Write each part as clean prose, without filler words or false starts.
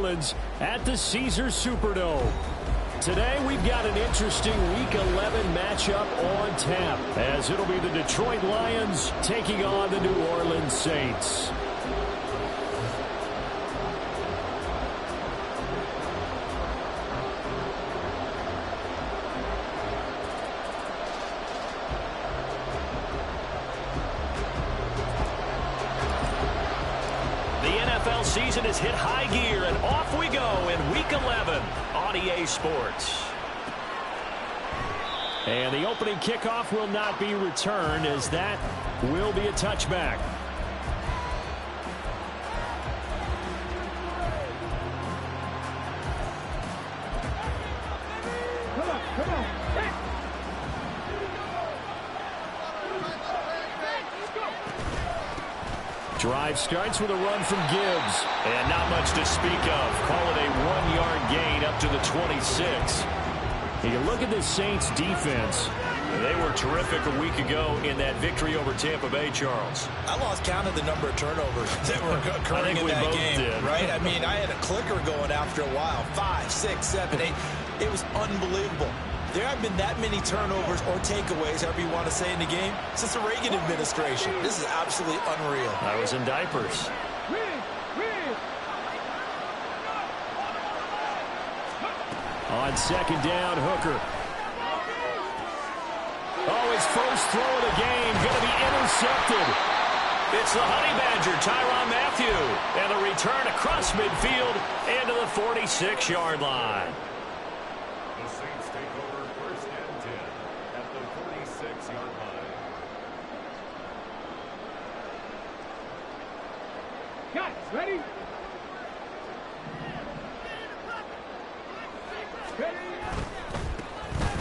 Orleans at the Caesars Superdome. Today we've got an interesting Week 11 matchup on tap, as it'll be the Detroit Lions taking on the New Orleans Saints. Season has hit high gear, and off we go in Week 11 on EA Sports. And the opening kickoff will not be returned, as that will be a touchback. Come on. Drive starts with a run from Gibbs. And not much to speak of. Call it a 1-yard gain up to the 26. You look at the Saints defense. They were terrific a week ago in that victory over Tampa Bay, Charles. I lost count of the number of turnovers that were occurring in that game. Did. Right? I mean, I had a clicker going after a while. 5, 6, 7, 8. It was unbelievable. There haven't been that many turnovers or takeaways, however you want to say, in the game since the Reagan administration. This is absolutely unreal. I was in diapers. On second down, Hooker. Oh, his first throw of the game going to be intercepted. It's the Honey Badger, Tyrann Mathieu. And a return across midfield into the 46-yard line. The Saints take over 1st and 10 at the 46-yard line. Guys, ready?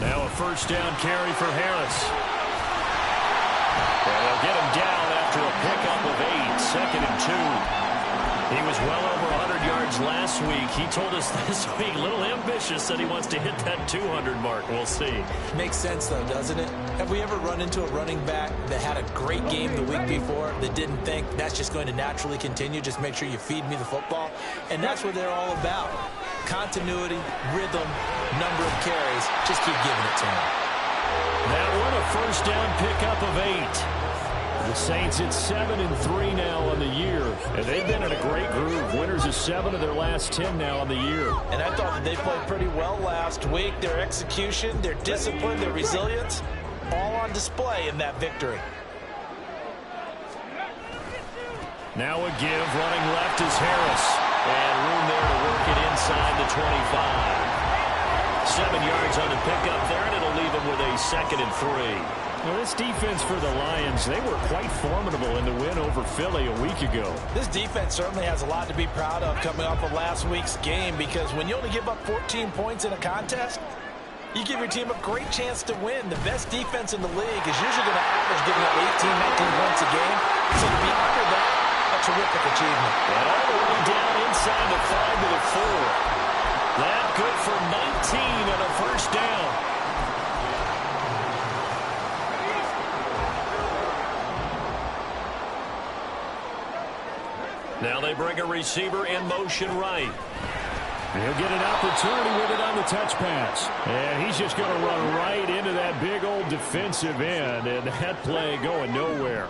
Now a first down carry for Harris. And they'll get him down after a pickup of 8, 2nd and 2. He was well over 100 yards last week. He told us this week, a little ambitious, that he wants to hit that 200 mark. We'll see. Makes sense, though, doesn't it? Have we ever run into a running back that had a great game the week before that didn't think that's just going to naturally continue? Just make sure you feed me the football. And that's what they're all about. Continuity, rhythm, number of carries. Just keep giving it to him. That one a first down pickup of 8. The Saints at 7-3 now on the year, and they've been in a great groove. Winners of 7 of their last 10 now on the year. And I thought that they played pretty well last week. Their execution, their discipline, their resilience, all on display in that victory. Now a give, running left is Harris. And room there to work it inside the 25. 7 yards on the pickup there, and it'll leave him with a 2nd and 3. Well, this defense for the Lions, they were quite formidable in the win over Philly a week ago. This defense certainly has a lot to be proud of coming off of last week's game, because when you only give up 14 points in a contest, you give your team a great chance to win. The best defense in the league is usually going to average giving up 18, 19 points a game. So to be under that, a terrific achievement. And all the way down inside the 5 to the 4. That good for 19 on a first down. Now they bring a receiver in motion right. He'll get an opportunity with it on the touch pass. And he's just going to run right into that big old defensive end. And that play going nowhere.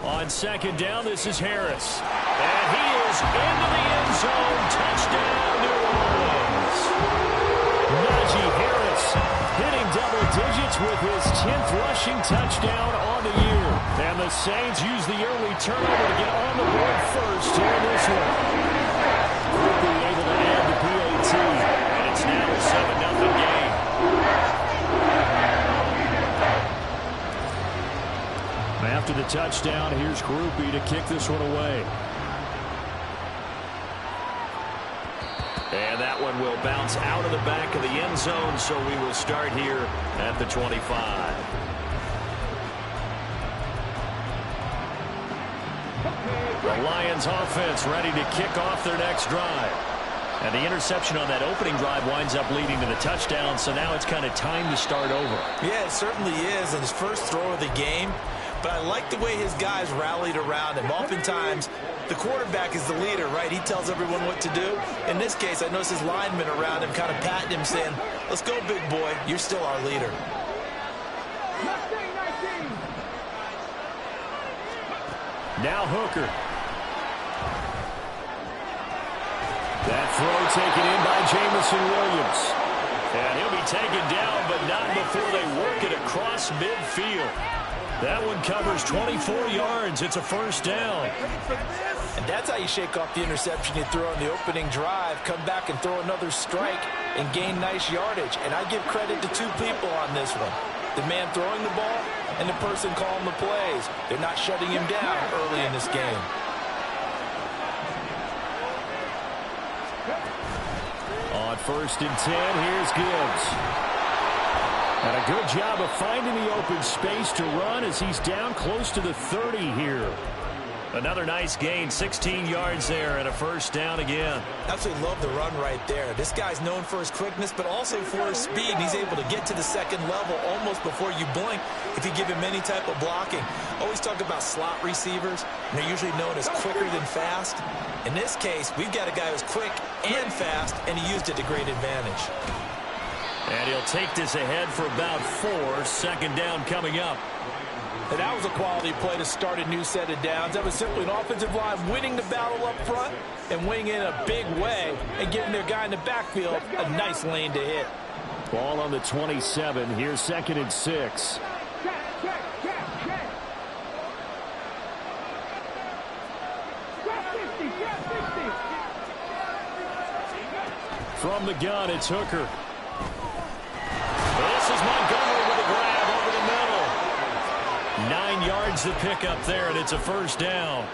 On second down, this is Harris. And he is into the end zone. Touchdown, New Orleans. Najee Harris hitting double digits with his 10th rushing touchdown on the year. And the Saints use the early turnover to get on the board first here in this one. Quickly able to add the PAT. And it's now a 7-0 game. After the touchdown, here's Groupie to kick this one away. And that one will bounce out of the back of the end zone, so we will start here at the 25. The Lions offense ready to kick off their next drive. And the interception on that opening drive winds up leading to the touchdown, so now it's kind of time to start over. Yeah, it certainly is, and his first throw of the game. But I like the way his guys rallied around him. Oftentimes, The quarterback is the leader, right? He tells everyone what to do. In this case, I notice his linemen around him kind of patting him, saying, let's go, big boy. You're still our leader. Now Hooker. That throw taken in by Jamison Williams. And he'll be taken down, but not before they work it across midfield. That one covers 24 yards. It's a first down. And that's how you shake off the interception you throw on the opening drive, come back and throw another strike and gain nice yardage. And I give credit to two people on this one. The man throwing the ball and the person calling the plays. They're not shutting him down early in this game. On 1st and 10, here's Gibbs. And a good job of finding the open space to run as he's down close to the 30 here. Another nice gain, 16 yards there, and a first down again. Absolutely love the run right there. This guy's known for his quickness, but also for his speed. He's able to get to the second level almost before you blink if you give him any type of blocking. Always talk about slot receivers, and they're usually known as quicker than fast. In this case, we've got a guy who's quick and fast, and he used it to great advantage. And he'll take this ahead for about 4. Second down coming up. And that was a quality play to start a new set of downs. That was simply an offensive line winning the battle up front and winning in a big way and giving their guy in the backfield a nice lane to hit. Ball on the 27. Here's 2nd and 6. From the gun, it's Hooker. This is Montgomery with a grab over the middle. 9 yards to pick up there, and it's a first down.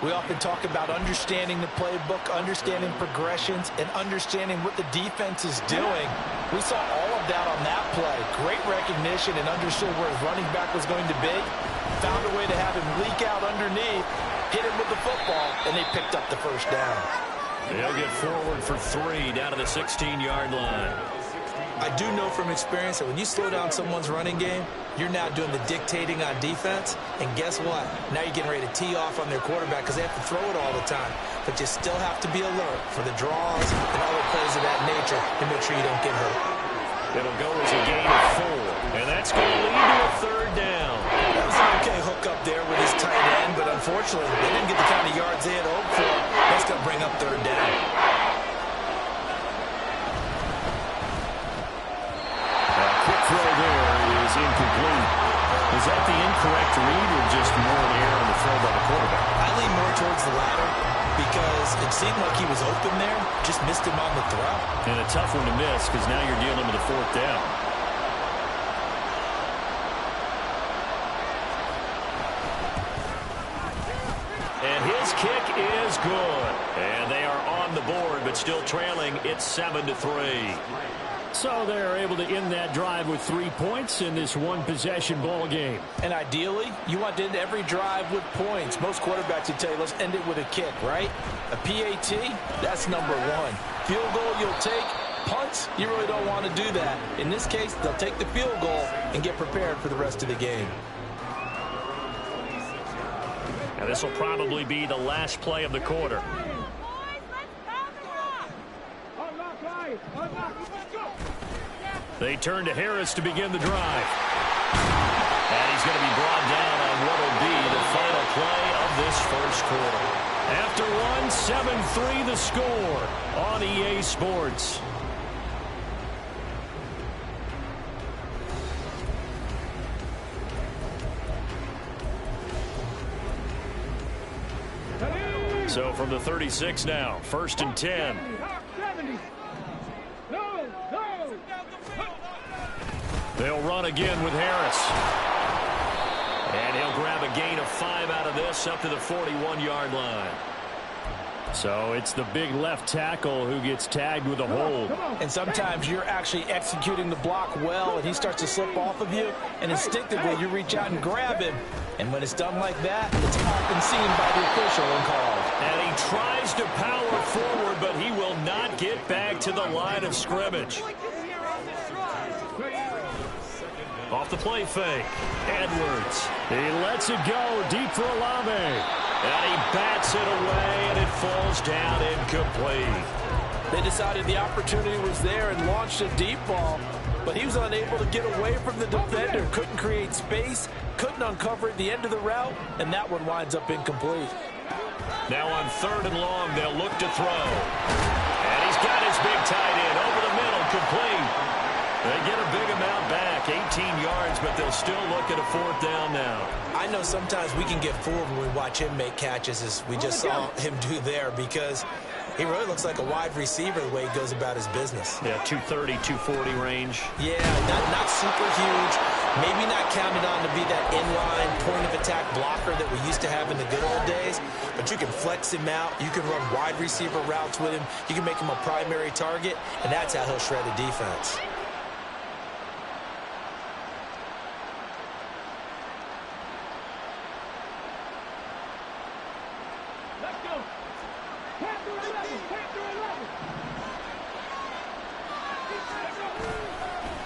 We often talk about understanding the playbook, understanding progressions, and understanding what the defense is doing. We saw all of that on that play. Great recognition and understood where his running back was going to be. Found a way to have him leak out underneath, hit him with the football, and they picked up the first down. They'll get forward for 3 down to the 16-yard line. I do know from experience that when you slow down someone's running game, you're now doing the dictating on defense. And guess what? Now you're getting ready to tee off on their quarterback because they have to throw it all the time. But you still have to be alert for the draws and other plays of that nature to make sure you don't get hurt. It'll go as a gain of 4. And that's going to lead to a third down. That was an okay hook up there with his tight end, but unfortunately, they didn't get the kind of yards they had hoped for. That's going to bring up third down. Throw there is incomplete. Is that the incorrect read or just more an error on the throw by the quarterback? I lean more towards the latter because it seemed like he was open there, just missed him on the throw. And a tough one to miss because now you're dealing with a 4th down. And his kick is good. And they are on the board, but still trailing. It's 7-3. So they're able to end that drive with 3 points in this one-possession ball game. And ideally, you want to end every drive with points. Most quarterbacks would tell you, let's end it with a kick, right? A PAT, that's number 1. Field goal you'll take. Punts, you really don't want to do that. In this case, they'll take the field goal and get prepared for the rest of the game. Now this will probably be the last play of the quarter. They turn to Harris to begin the drive. And he's going to be brought down on what will be the final play of this first quarter. After one, 7-3 the score on EA Sports. So from the 36 now, 1st and 10. They'll run again with Harris. And he'll grab a gain of 5 out of this up to the 41-yard line. So it's the big left tackle who gets tagged with a hold. And sometimes you're actually executing the block well, and he starts to slip off of you, and instinctively you reach out and grab him. And when it's done like that, it's often seen by the official and called. And he tries to power forward, but he will not get back to the line of scrimmage. Off the play fake. Edwards. He lets it go deep for Olave. And he bats it away, and it falls down incomplete. They decided the opportunity was there and launched a deep ball, but he was unable to get away from the defender. Couldn't create space, couldn't uncover at the end of the route, and that one winds up incomplete. Now on 3rd and long, they'll look to throw. And he's got his big tight end over the middle, complete. They get a big amount back, 18 yards, but they'll still look at a 4th down now. I know sometimes we can get fooled when we watch him make catches, as we just saw him do there, because he really looks like a wide receiver the way he goes about his business. Yeah, 230, 240 range. Yeah, not super huge. Maybe not counted on to be that inline point-of-attack blocker that we used to have in the good old days, but you can flex him out. You can run wide receiver routes with him. You can make him a primary target, and that's how he'll shred a defense.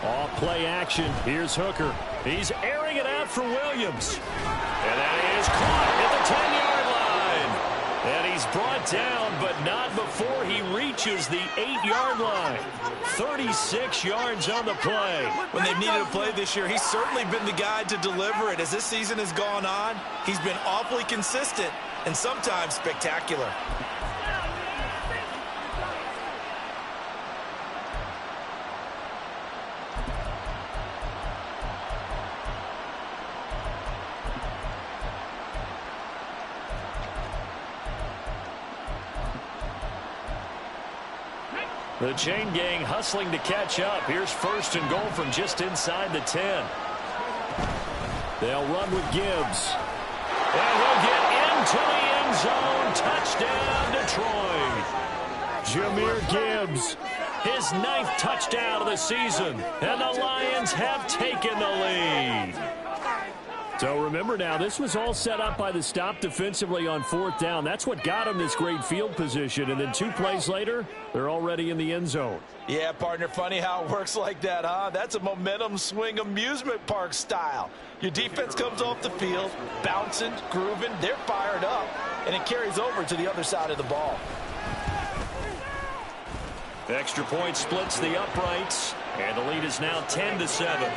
Off play action. Here's Hooker. He's airing it out for Williams. And that is caught at the 10-yard line. And he's brought down, but not before he reaches the 8-yard line. 36 yards on the play. When they've needed a play this year, he's certainly been the guy to deliver it. As this season has gone on, he's been awfully consistent and sometimes spectacular. The chain gang hustling to catch up. Here's 1st and goal from just inside the 10. They'll run with Gibbs. And he'll get into the end zone. Touchdown, Detroit. Jahmyr Gibbs. His 9th touchdown of the season. And the Lions have taken the lead. So remember now, this was all set up by the stop defensively on 4th down. That's what got him this great field position. And then 2 plays later, they're already in the end zone. Yeah, partner, funny how it works like that, huh? That's a momentum swing amusement park style. Your defense comes off the field, bouncing, grooving, they're fired up, and it carries over to the other side of the ball. Extra point splits the uprights, and the lead is now 10-7.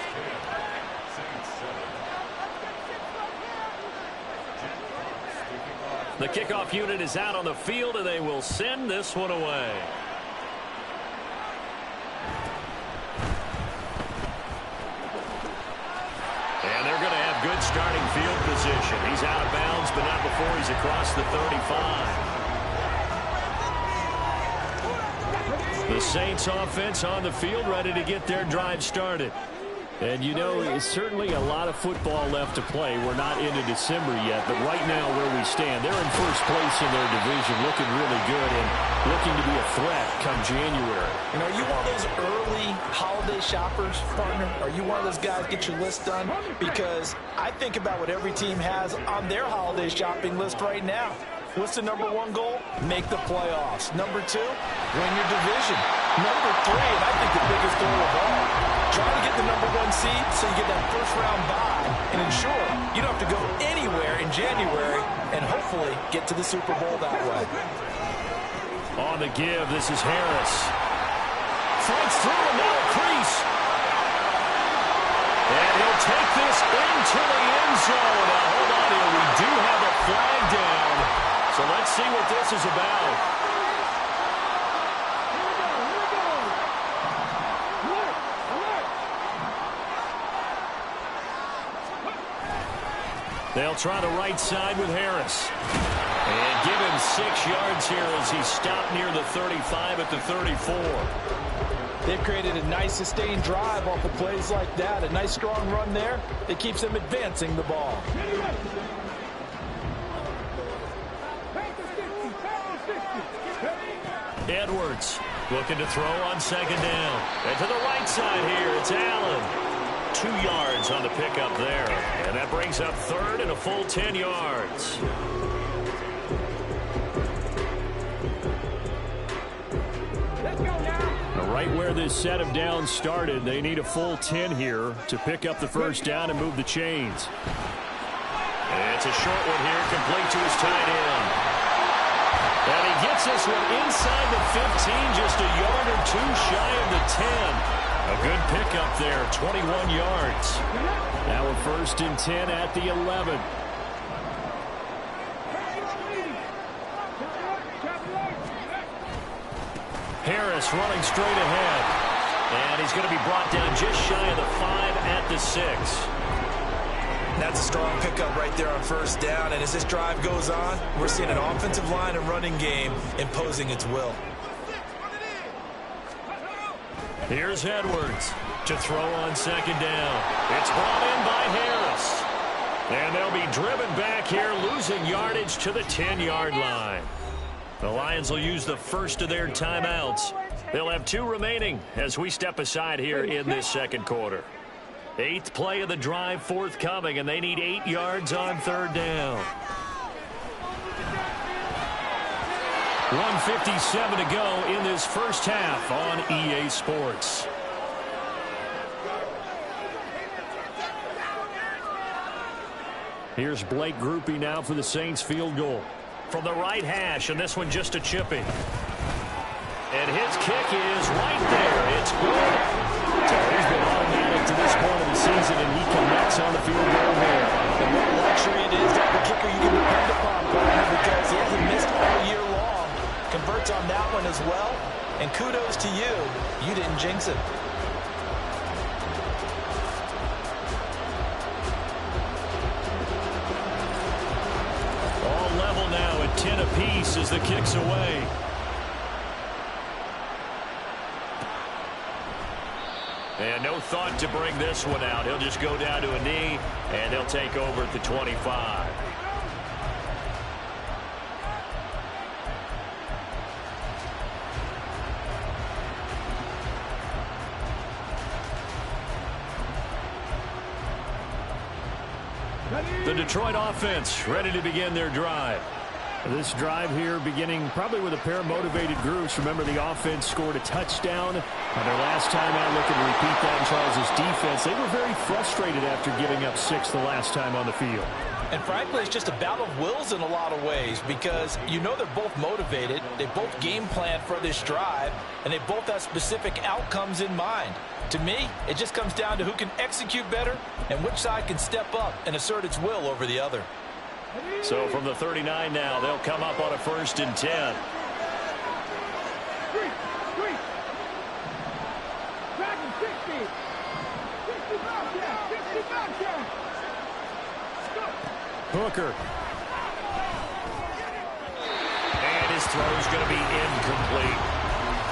The kickoff unit is out on the field, and they will send this one away. And they're going to have good starting field position. He's out of bounds, but not before he's across the 35. The Saints offense on the field, ready to get their drive started. And, you know, it's certainly a lot of football left to play. We're not into December yet, but right now where we stand, they're in first place in their division, looking really good and looking to be a threat come January. You know, are you one of those early holiday shoppers, partner? Are you one of those guys get your list done? Because I think about what every team has on their holiday shopping list right now. What's the number 1 goal? Make the playoffs. Number 2, win your division. Number 3, and I think the biggest goal of all, try to get the number 1 seed so you get that first-round bye and ensure you don't have to go anywhere in January and hopefully get to the Super Bowl that way. On the give, this is Harris. Fights through a middle crease. And he'll take this into the end zone. Now, hold on here. We do have a flag down. So let's see what this is about. They'll try the right side with Harris. And give him 6 yards here as he stopped near the 35 at the 34. They've created a nice sustained drive off of plays like that. A nice strong run there that keeps them advancing the ball. Edwards looking to throw on 2nd down. And to the right side here, it's Allen. 2 yards on the pickup there. And that brings up 3rd and a full 10 yards. Right where this set of downs started, they need a full 10 here to pick up the first down and move the chains. It's a short one here, complete to his tight end. And he gets this one inside the 15, just a yard or two shy of the 10. A good pickup there, 21 yards. Now a 1st and 10 at the 11. Harris running straight ahead. And he's going to be brought down just shy of the 5 at the 6. That's a strong pickup right there on 1st down. And as this drive goes on, we're seeing an offensive line and running game imposing its will. Here's Edwards to throw on 2nd down. It's brought in by Harris. And they'll be driven back here, losing yardage to the 10-yard line. The Lions will use the first of their timeouts. They'll have 2 remaining as we step aside here in this 2nd quarter. 8th play of the drive forthcoming, and they need 8 yards on 3rd down. 1:57 to go in this first half on EA Sports. Here's Blake Groupie now for the Saints field goal. From the right hash, and this one just a chipping. And his kick is right there. It's good. So he's been automatic to this point of the season, and he connects on the field goal there. And what a luxury it is to have a kicker you can depend upon, partner, because he hasn't missed all year long. Converts on that one as well. And kudos to you. You didn't jinx it. All level now at 10 apiece as the kick's away. And no thought to bring this one out. He'll just go down to a knee, and they'll take over at the 25. The Detroit offense ready to begin their drive. This drive here beginning probably with a pair of motivated groups. Remember, the offense scored a touchdown on their last time out, looking to repeat that in Charles' defense. They were very frustrated after giving up 6 the last time on the field. And frankly, it's just a battle of wills in a lot of ways, because you know they're both motivated, they both game plan for this drive, and they both have specific outcomes in mind. To me, it just comes down to who can execute better and which side can step up and assert its will over the other. So from the 39 now, they'll come up on a 1st and 10. Hooker. And his throw's going to be incomplete.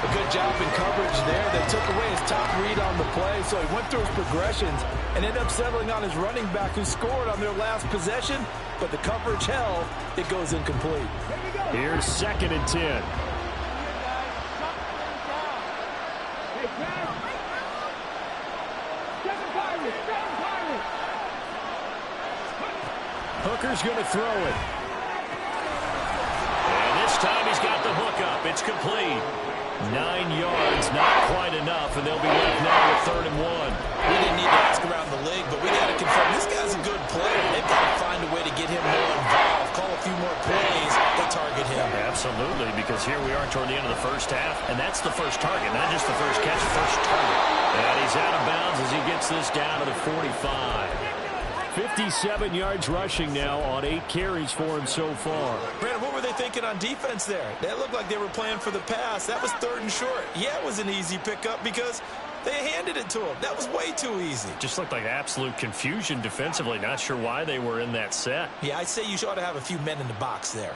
A good job in coverage there. They took away his top read on the play, so he went through his progressions and ended up settling on his running back, who scored on their last possession, but the coverage held. It goes incomplete. Here's 2nd and 10. Hooker's going to throw it. And this time he's got the hook up. It's complete. 9 yards, not quite enough, and they'll be left now with 3rd and 1. We didn't need to ask around the league, but we got to confirm this guy's a good player. They've got to find a way to get him more involved, call a few more plays to target him. Absolutely, because here we are toward the end of the first half, and that's the first target, not just the first catch, first target. And he's out of bounds as he gets this down to the 45. 57 yards rushing now on 8 carries for him so far. Brandon, what were they thinking on defense there? That looked like they were playing for the pass. That was 3rd and short. Yeah, it was an easy pickup because they handed it to him. That was way too easy. Just looked like absolute confusion defensively. Not sure why they were in that set. Yeah, I'd say you ought to have a few men in the box there.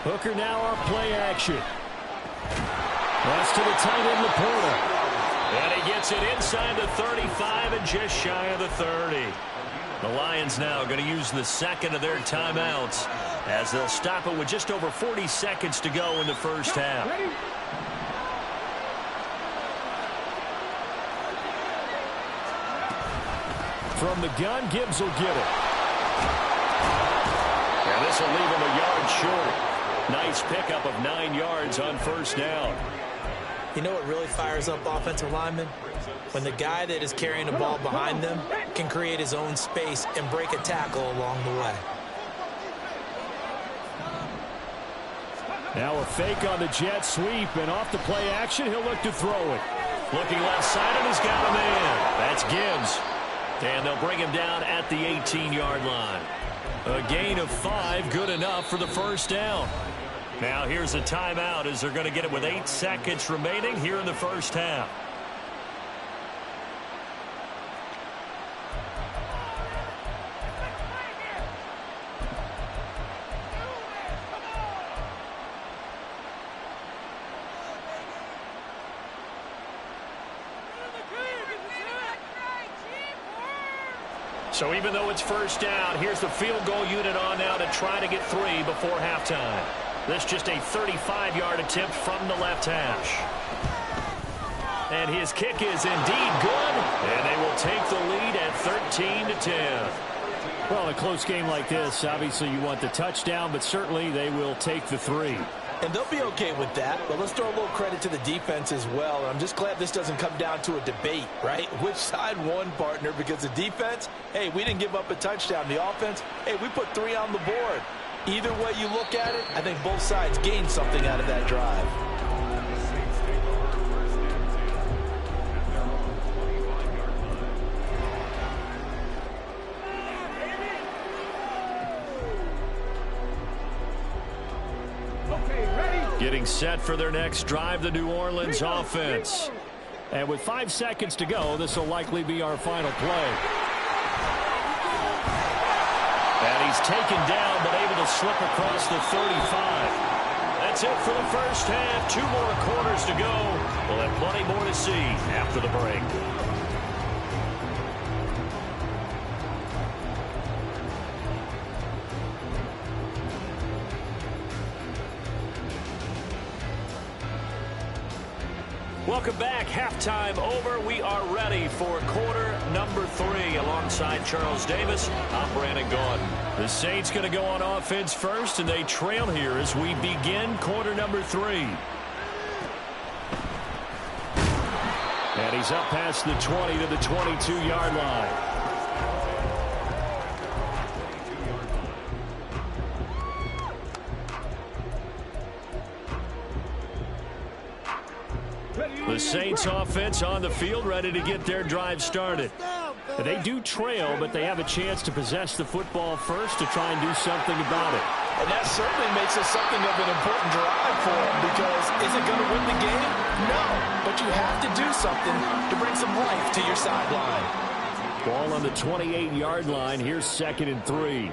Hooker now on play action. Pass to the tight end, Laporta. And he gets it inside the 35 and just shy of the 30. The Lions now going to use the 2nd of their timeouts as they'll stop it with just over 40 seconds to go in the first half. From the gun, Gibbs will get it. And this will leave him a yard short. Nice pickup of 9 yards on first down. You know what really fires up offensive linemen? When the guy that is carrying the ball behind them can create his own space and break a tackle along the way. Now a fake on the jet sweep, and off the play action, he'll look to throw it. Looking left side, and he's got him in. That's Gibbs. And they'll bring him down at the 18-yard line. A gain of 5, good enough for the first down. Now here's a timeout as they're going to get it with 8 seconds remaining here in the first half. So even though it's first down, here's the field goal unit on now to try to get 3 before halftime. This just a 35-yard attempt from the left hash. And his kick is indeed good, and they will take the lead at 13-10. Well, in a close game like this, obviously you want the touchdown, but certainly they will take the 3. And they'll be okay with that, but let's throw a little credit to the defense as well. I'm just glad this doesn't come down to a debate, right? Which side won, partner? Because the defense, hey, we didn't give up a touchdown. The offense, hey, we put 3 on the board. Either way you look at it, I think both sides gained something out of that drive. Getting set for their next drive, the New Orleans offense. And with 5 seconds to go, this will likely be our final play. And he's taken down, but able to slip across the 35. That's it for the first half. 2 more quarters to go. We'll have plenty more to see after the break. Welcome back. Halftime over. We are ready for quarter number 3 alongside Charles Davis. I'm Brandon Gaudin. The Saints going to go on offense first, and they trail here as we begin quarter number 3. And he's up past the 20 to the 22-yard line. The Saints offense on the field, ready to get their drive started. They do trail, but they have a chance to possess the football first to try and do something about it. And that certainly makes it something of an important drive for them, because is it going to win the game? No, but you have to do something to bring some life to your sideline. Ball on the 28-yard line. Here's 2nd and 3.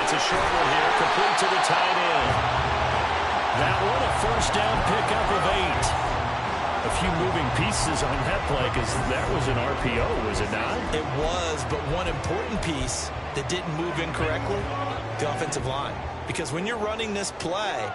It's a short one here, complete to the tight end. That one, a first down pickup of 8. A few moving pieces on that play, because that was an RPO, was it not? It was, but one important piece that didn't move incorrectly, the offensive line. Because when you're running this play,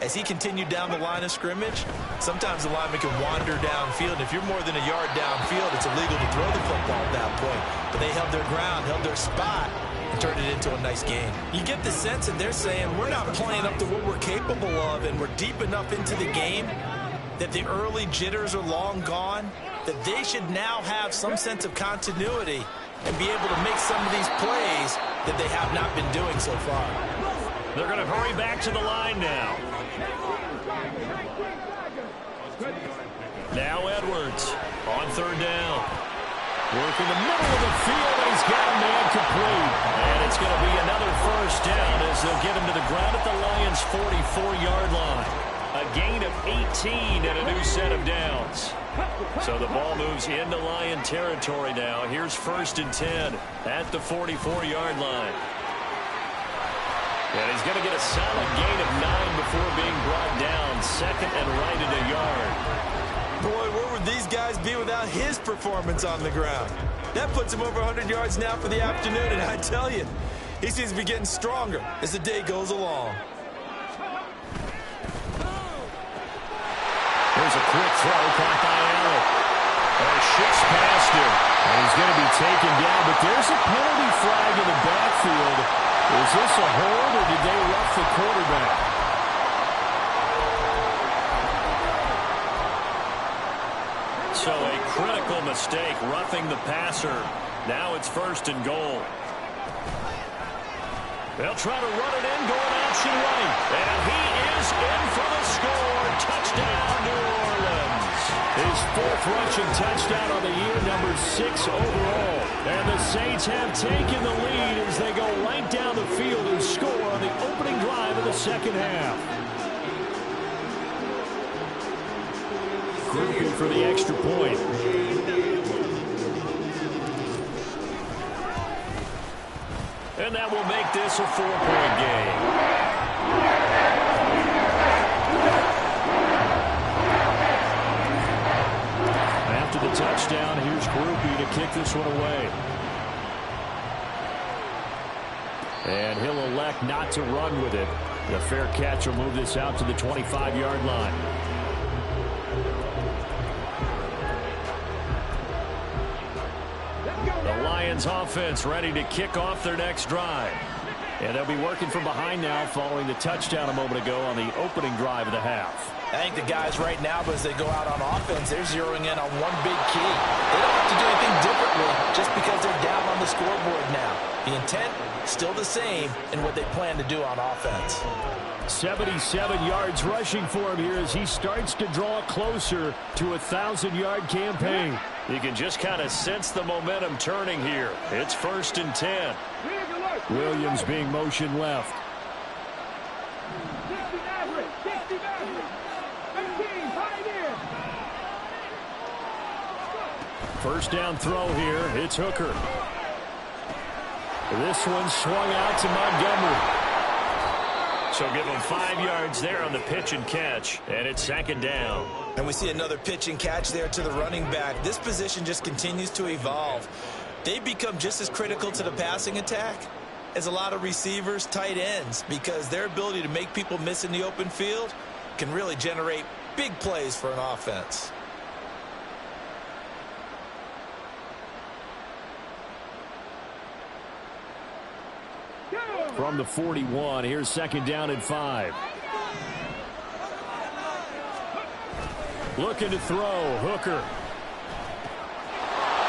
as he continued down the line of scrimmage, sometimes the lineman can wander downfield. And if you're more than a yard downfield, it's illegal to throw the football at that point. But they held their ground, held their spot, and turned it into a nice game. You get the sense that they're saying, we're not playing up to what we're capable of, and we're deep enough into the game that the early jitters are long gone, that they should now have some sense of continuity and be able to make some of these plays that they have not been doing so far. They're going to hurry back to the line now. Now Edwards on 3rd down. Working the middle of the field, and he's got a man complete. And it's going to be another first down as they'll get him to the ground at the Lions' 44-yard line. A gain of 18 and a new set of downs. So the ball moves into Lion territory now. Here's 1st and 10 at the 44-yard line. And he's going to get a solid gain of 9 before being brought down. 2nd and right at a yard. Boy, where would these guys be without his performance on the ground? That puts him over 100 yards now for the afternoon, and I tell you, he seems to be getting stronger as the day goes along. There's a quick throw caught by Allen. And it shifts past him. And he's going to be taken down, but there's a penalty flag in the backfield. Is this a hold, or did they rough the quarterback? So a critical mistake, roughing the passer. Now it's 1st and goal. They'll try to run it in, going option right. And he is in for the score. Touchdown, New Orleans. His 4th rushing touchdown on the year, number 6 overall. And the Saints have taken the lead as they go right down the field and score on the opening drive of the second half. Grouping for the extra point. And that will make this a 4-point game. After the touchdown, here's Groupie to kick this one away. And he'll elect not to run with it. The fair catch will move this out to the 25-yard line. The Lions offense ready to kick off their next drive. And they'll be working from behind now following the touchdown a moment ago on the opening drive of the half. I think the guys right now, as they go out on offense, they're zeroing in on one big key. They don't have to do anything differently just because they're down on the scoreboard now. The intent, still the same in what they plan to do on offense. 77 yards rushing for him here as he starts to draw closer to a 1,000-yard campaign. You can just kind of sense the momentum turning here. It's 1st and 10. Williams being motioned left. First down throw here. It's Hooker. This one swung out to Montgomery. So give him 5 yards there on the pitch and catch. And it's 2nd down. And we see another pitch and catch there to the running back. This position just continues to evolve. They become just as critical to the passing attack as a lot of receivers, tight ends, because their ability to make people miss in the open field can really generate big plays for an offense. From the 41, here's 2nd down and 5. Looking to throw, Hooker.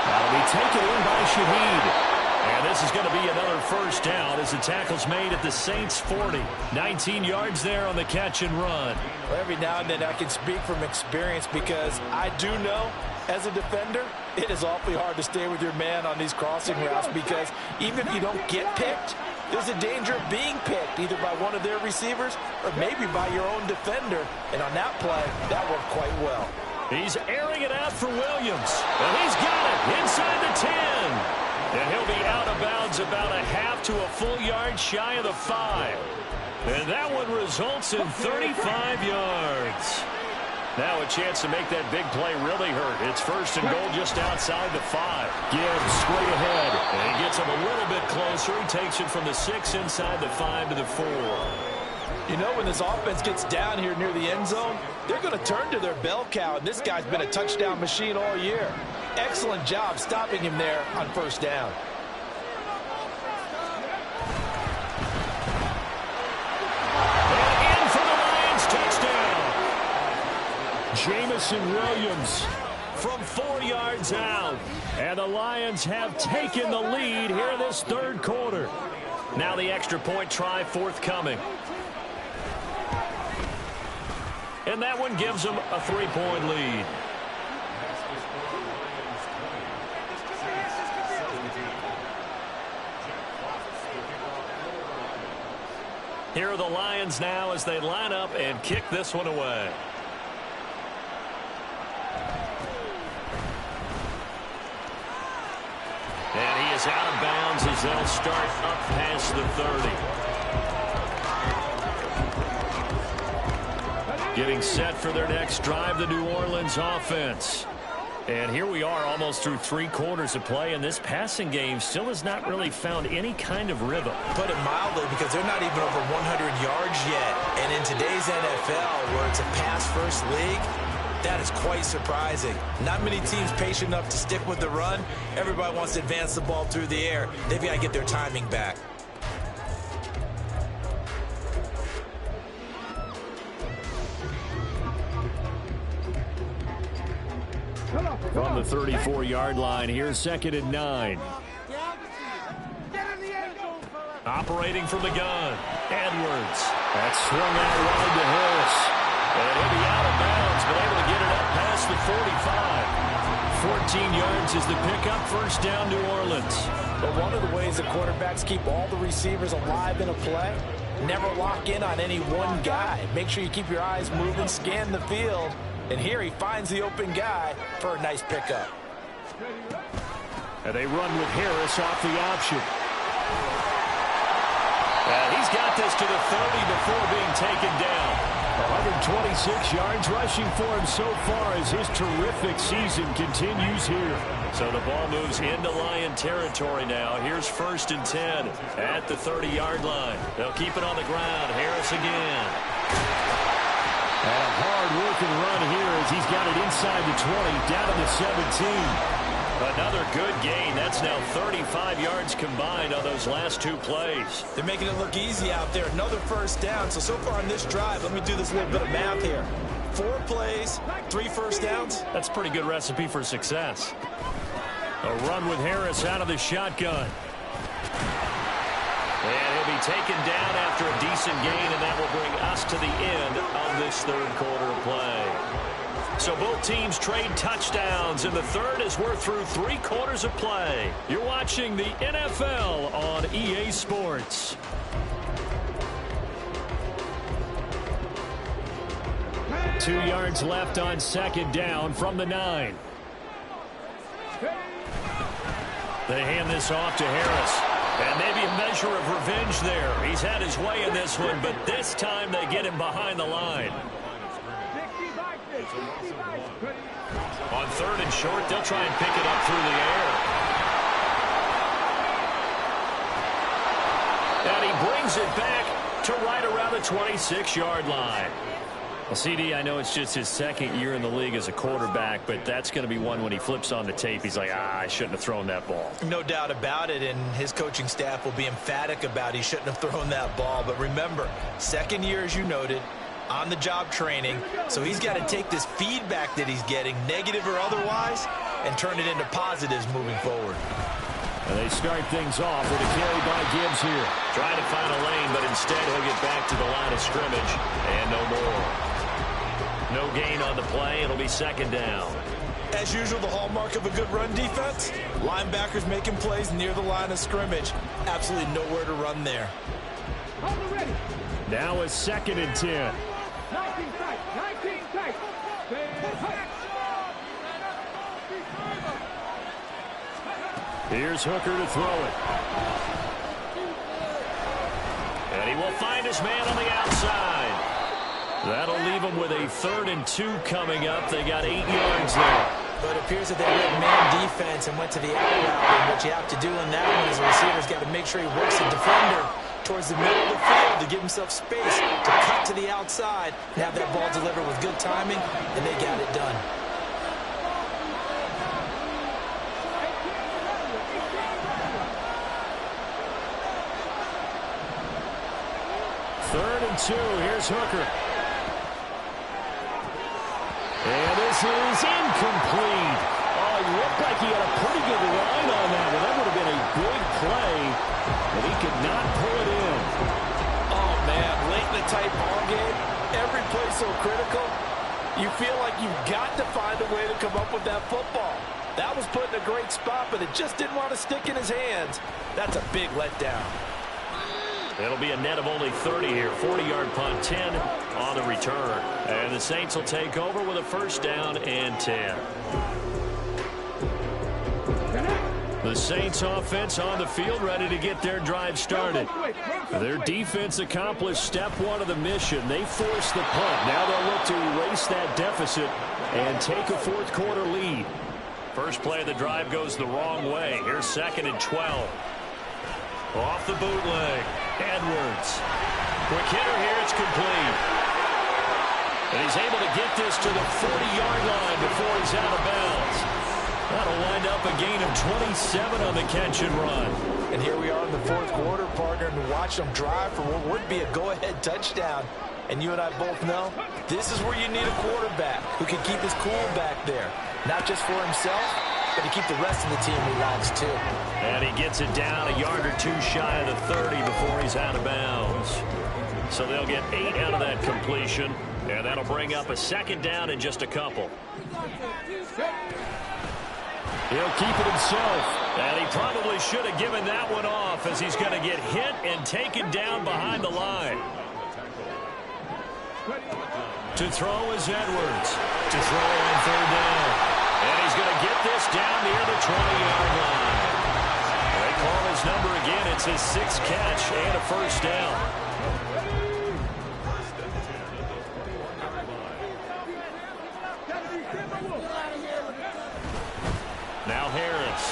That'll be taken in by Shaheed. And this is going to be another 1st down as the tackle's made at the Saints' 40. 19 yards there on the catch and run. Well, every now and then I can speak from experience because I do know as a defender it is awfully hard to stay with your man on these crossing routes because even if you don't get picked, there's a danger of being picked either by one of their receivers or maybe by your own defender. And on that play, that worked quite well. He's airing it out for Williams. And he's got it inside the 10. And he'll be out of bounds about a half to a full yard shy of the 5. And that one results in 35 yards. Now a chance to make that big play really hurt. It's 1st and goal just outside the 5. Gibbs straight ahead. And he gets him a little bit closer. He takes it from the 6 inside the 5 to the 4. You know, when this offense gets down here near the end zone, they're going to turn to their bell cow, and this guy's been a touchdown machine all year. Excellent job stopping him there on 1st down. And in for the Lions touchdown. Jamison Williams From 4 yards out. And the Lions have taken the lead here in this 3rd quarter. Now the extra point try forthcoming. And that one gives them a 3-point lead. Here are the Lions now as they line up and kick this one away. And he is out of bounds as they'll start up past the 30. Getting set for their next drive, the New Orleans offense. And here we are almost through 3 quarters of play, and this passing game still has not really found any kind of rhythm. Put it mildly, because they're not even over 100 yards yet. And in today's NFL, where it's a pass-first league, That is quite surprising. Not many teams patient enough to stick with the run. Everybody wants to advance the ball through the air. They've got to get their timing back. From the 34-yard line, here's 2nd and 9. Operating from the gun, Edwards. That's swung out wide to Harris. And he'll be out of bounds, but able to get it up past the 45. 14 yards is the pickup, first down, New Orleans. But one of the ways the quarterbacks keep all the receivers alive in a play, never lock in on any one guy. Make sure you keep your eyes moving, scan the field. And here he finds the open guy for a nice pickup. And they run with Harris off the option. And he's got this to the 30 before being taken down. 126 yards rushing for him so far as his terrific season continues here. So the ball moves into Lion territory now. Here's 1st and 10 at the 30-yard line. They'll keep it on the ground. Harris again. And a hard-working run here as he's got it inside the 20, down to the 17. Another good gain. That's now 35 yards combined on those last 2 plays. They're making it look easy out there. Another first down. So far on this drive, let me do this little bit of math here. 4 plays, 3 first downs. That's a pretty good recipe for success. A run with Harris out of the shotgun. And he'll be taken down after a decent gain, and that will bring us to the end of this 3rd quarter play. So both teams trade touchdowns in the 3rd as we're through 3 quarters of play. You're watching the NFL on EA Sports. Two yards left on 2nd down from the 9. They hand this off to Harris. And maybe a measure of revenge there. He's had his way in this one, but this time they get him behind the line. On 3rd and short, they'll try and pick it up through the air. And he brings it back to right around the 26-yard line. Well, CD, I know it's just his 2nd year in the league as a quarterback, but that's going to be one when he flips on the tape. He's like, I shouldn't have thrown that ball. No doubt about it, and his coaching staff will be emphatic about he shouldn't have thrown that ball. But remember, 2nd year, as you noted, on-the-job training, so he's got to take this feedback that he's getting, negative or otherwise, and turn it into positives moving forward. And they start things off with a carry by Gibbs here. Trying to find a lane, but instead he'll get back to the line of scrimmage, and no more. No gain on the play. It'll be 2nd down. As usual, the hallmark of a good run defense, linebackers making plays near the line of scrimmage. Absolutely nowhere to run there. Now a 2nd and 10. 19 tight. Here's Hooker to throw it. And he will find his man on the outside. That'll leave him with a 3rd and 2 coming up. They got 8 yards there. But it appears that they went man defense and went to the out route. And what you have to do in that one is the receiver's got to make sure he works the defender towards the middle of the field to give himself space to cut to the outside and have that ball delivered with good timing, and they got it done. Third and 2. Here's Hooker. And this is incomplete. Oh, it looked like he had a pretty good line on that one. That would have been a big play, but he could not pull it in. Oh, man, late in the tight ball game, every play so critical. You feel like you've got to find a way to come up with that football. That was put in a great spot, but it just didn't want to stick in his hands. That's a big letdown. It'll be a net of only 30 here. 40-yard punt, 10 on the return. And the Saints will take over with a 1st down and 10. The Saints offense on the field, ready to get their drive started. Their defense accomplished step 1 of the mission. They forced the punt. Now they'll look to erase that deficit and take a 4th quarter lead. First play of the drive goes the wrong way. Here's 2nd and 12. Off the bootleg. Edwards. Quick hitter here. It's complete. And he's able to get this to the 40-yard line before he's out of bounds. That'll wind up a gain of 27 on the catch and run. And here we are in the fourth quarter, partner, and watch them drive for what would be a go-ahead touchdown. And you and I both know this is where you need a quarterback who can keep his cool back there. Not just for himself, but to keep the rest of the team relaxed too. And he gets it down a yard or two shy of the 30 before he's out of bounds. So they'll get 8 out of that completion. And that'll bring up a second down in just a couple. He'll keep it himself. And he probably should have given that one off as he's going to get hit and taken down behind the line. To throw is Edwards. To throw on third down. And he's going to get this down near the 20-yard line. They call his number again. It's his 6th catch and a first down. Now Harris.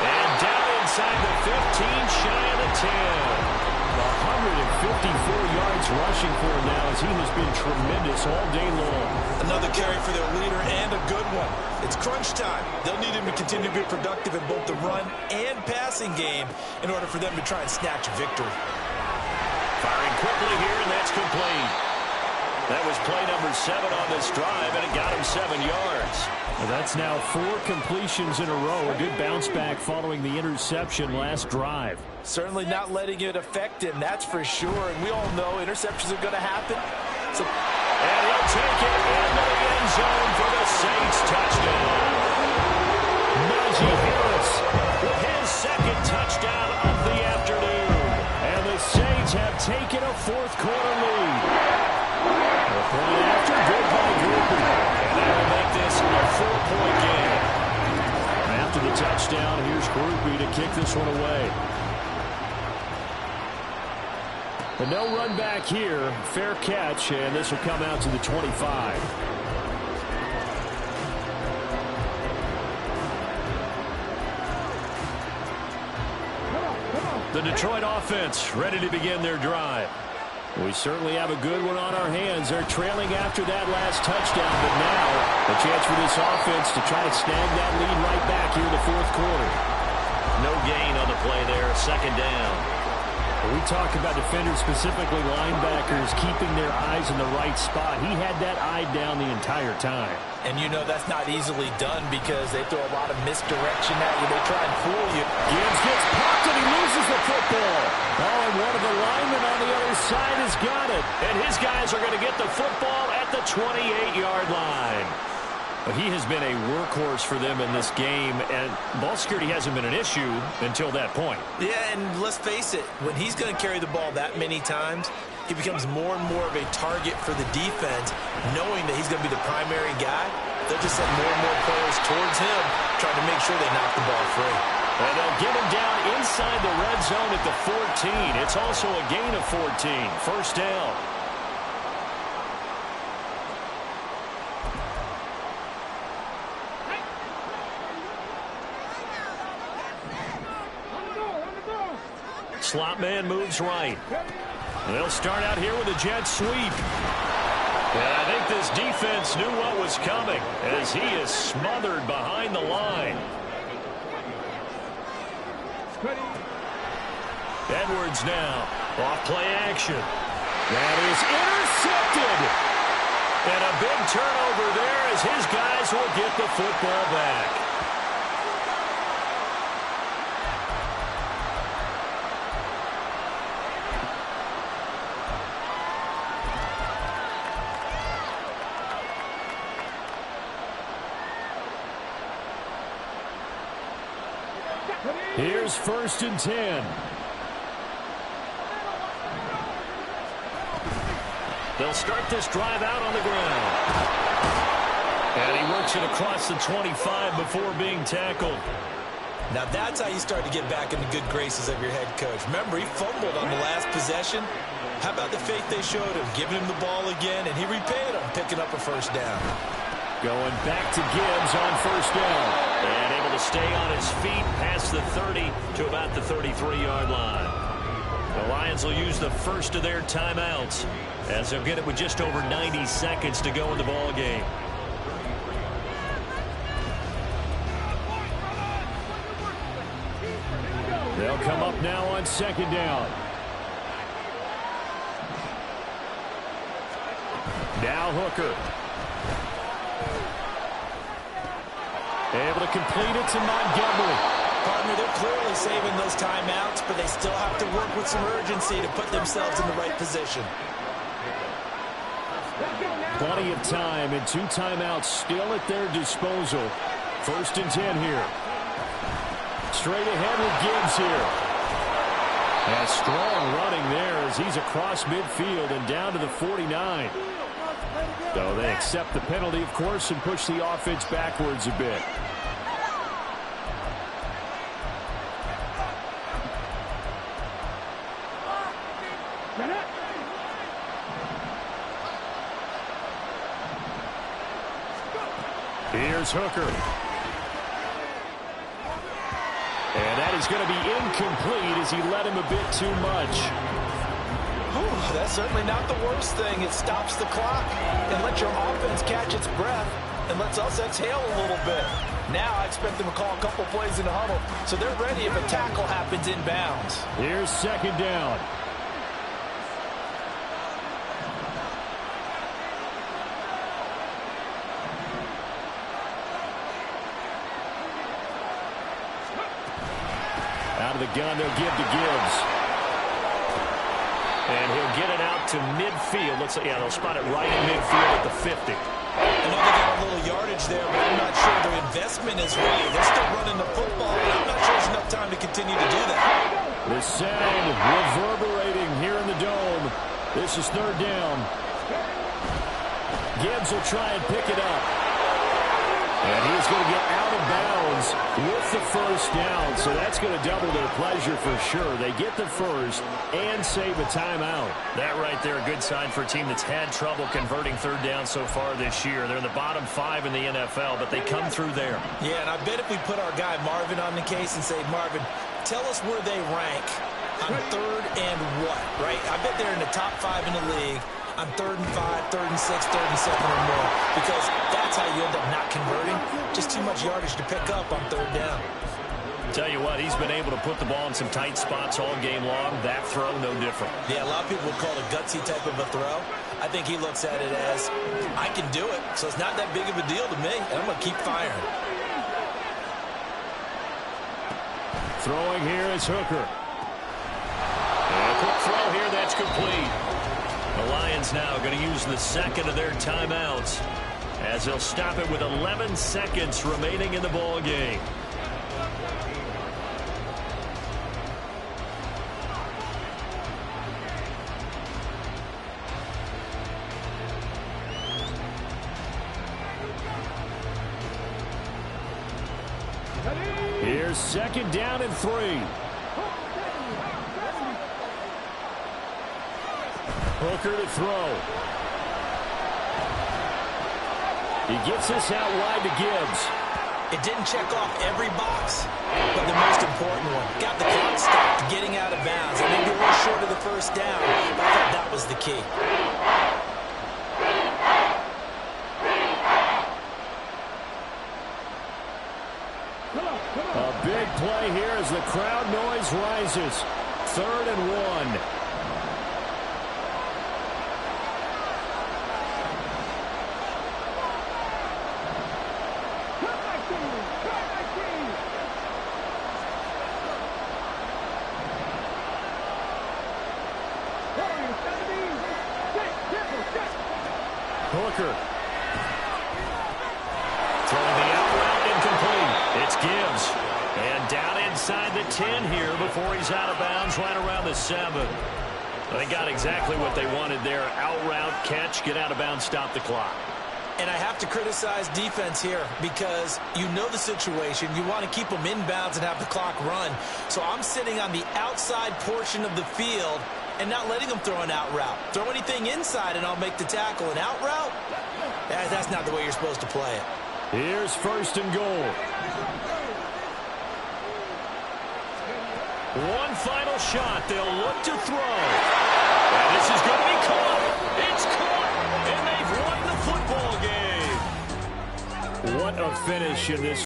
And down inside the 15, shy of the 10. 154 yards rushing for him now as he has been tremendous all day long. Another carry for their leader and a good one. It's crunch time. They'll need him to continue to be productive in both the run and passing game in order for them to try and snatch a victory. Firing quickly here, and that's complete. That was play number 7 on this drive, and it got him 7 yards. Well, that's now 4 completions in a row. A good bounce back following the interception last drive. Certainly not letting it affect him, that's for sure. And we all know interceptions are going to happen. And he'll take it into the end zone for the Saints touchdown. Najee Harris With his 2nd touchdown of the afternoon. and the Saints have taken a fourth quarter lead. The point after, good by Groupie. And that'll make this a 4-point game. After the touchdown, here's Groupie to kick this one away. But no run back here. Fair catch, and this will come out to the 25. The Detroit offense ready to begin their drive. We certainly have a good one on our hands. They're trailing after that last touchdown, but now a chance for this offense to try to snag that lead right back here in the fourth quarter. No gain on the play there, 2nd down. We talk about defenders, specifically linebackers, keeping their eyes in the right spot. He had that eye down the entire time. And you know that's not easily done because they throw a lot of misdirection at you. They try and fool you. Gibbs gets popped and he loses the football. Oh, and one of the linemen on the other side has got it. And his guys are going to get the football at the 28-yard line. But he has been a workhorse for them in this game, and ball security hasn't been an issue until that point. Yeah, and let's face it, when he's going to carry the ball that many times, he becomes more and more of a target for the defense, knowing that he's going to be the primary guy. They'll just send more and more players towards him, trying to make sure they knock the ball free. And they'll get him down inside the red zone at the 14. It's also a gain of 14. First down. Slot man moves right. They'll start out here with a jet sweep. And I think this defense knew what was coming as he is smothered behind the line. Edwards now. Off play action. That is intercepted. And a big turnover there as his guys will get the football back. Here's 1st and 10. They'll start this drive out on the ground. And he works it across the 25 before being tackled. Now that's how you start to get back in the good graces of your head coach. Remember, he fumbled on the last possession. How about the faith they showed him, giving him the ball again, and he repaid him, picking up a first down. Going back to Gibbs on 1st down. And able to stay on his feet past the 30 to about the 33-yard line. The Lions Lions will use the first of their timeouts as they'll get it with just over 90 seconds to go in the ball game. They'll come up now on second down. Now Hooker. Able to complete it to Montgomery. Partner, they're clearly saving those timeouts, but they still have to work with some urgency to put themselves in the right position. Plenty of time and 2 timeouts still at their disposal. 1st and 10 here. Straight ahead with Gibbs here. And strong running there as he's across midfield and down to the 49. So they accept the penalty, of course, and push the offense backwards a bit. Here's Hooker. And that is going to be incomplete as he led him a bit too much. Whew, that's certainly not the worst thing. It stops the clock and lets your offense catch its breath and lets us exhale a little bit. Now I expect them to call a couple plays in the huddle so they're ready if a tackle happens inbounds. Here's second down. Out of the gun, they'll give to Gibbs. And he'll get it out to midfield. Looks like, yeah, they'll spot it right in midfield at the 50. I know they got a little yardage there, but I'm not sure their investment is right. They're still running the football, and I'm not sure there's enough time to continue to do that. The sound reverberating here in the dome. This is 3rd down. Gibbs will try and pick it up. And he's going to get out of bounds with the 1st down. So that's going to double their pleasure for sure. They get the first and save a timeout. That right there, a good sign for a team that's had trouble converting 3rd down so far this year. They're in the bottom 5 in the NFL, but they come through there. Yeah, and I bet if we put our guy Marvin on the case and say, Marvin, tell us where they rank on 3rd and what, right? I bet they're in the top 5 in the league on 3rd and 5, 3rd and 6, 3rd and 7 or more, because that's how you end up not converting. Just too much yardage to pick up on 3rd down. Tell you what, he's been able to put the ball in some tight spots all game long. That throw, no different. Yeah, a lot of people would call it a gutsy type of a throw. I think he looks at it as, I can do it, so it's not that big of a deal to me, and I'm going to keep firing. Throwing here is Hooker. And a quick throw here, that's complete. The Lions now going to use the 2nd of their timeouts as they'll stop it with 11 seconds remaining in the ball game. Here's 2nd down and 3. Hooker to throw. He gets this out wide to Gibbs. It didn't check off every box, but the most important one. Got the clock stopped getting out of bounds. And maybe a little short of the 1st down, but I thought that was the key. A big play here as the crowd noise rises. 3rd and 1. Hooker. Throwing the out route incomplete. It's Gibbs. And down inside the 10 here before he's out of bounds right around the 7. They got exactly what they wanted there. Out route, catch, get out of bounds, stop the clock. And I have to criticize defense here because you know the situation. You want to keep them inbounds and have the clock run. So I'm sitting on the outside portion of the field and not letting them throw an out route. Throw anything inside and I'll make the tackle. An out route? That's not the way you're supposed to play it. Here's 1st and goal. One final shot. They'll look to throw. And this is going to be caught. It's caught. And they've won the football game. What a finish in this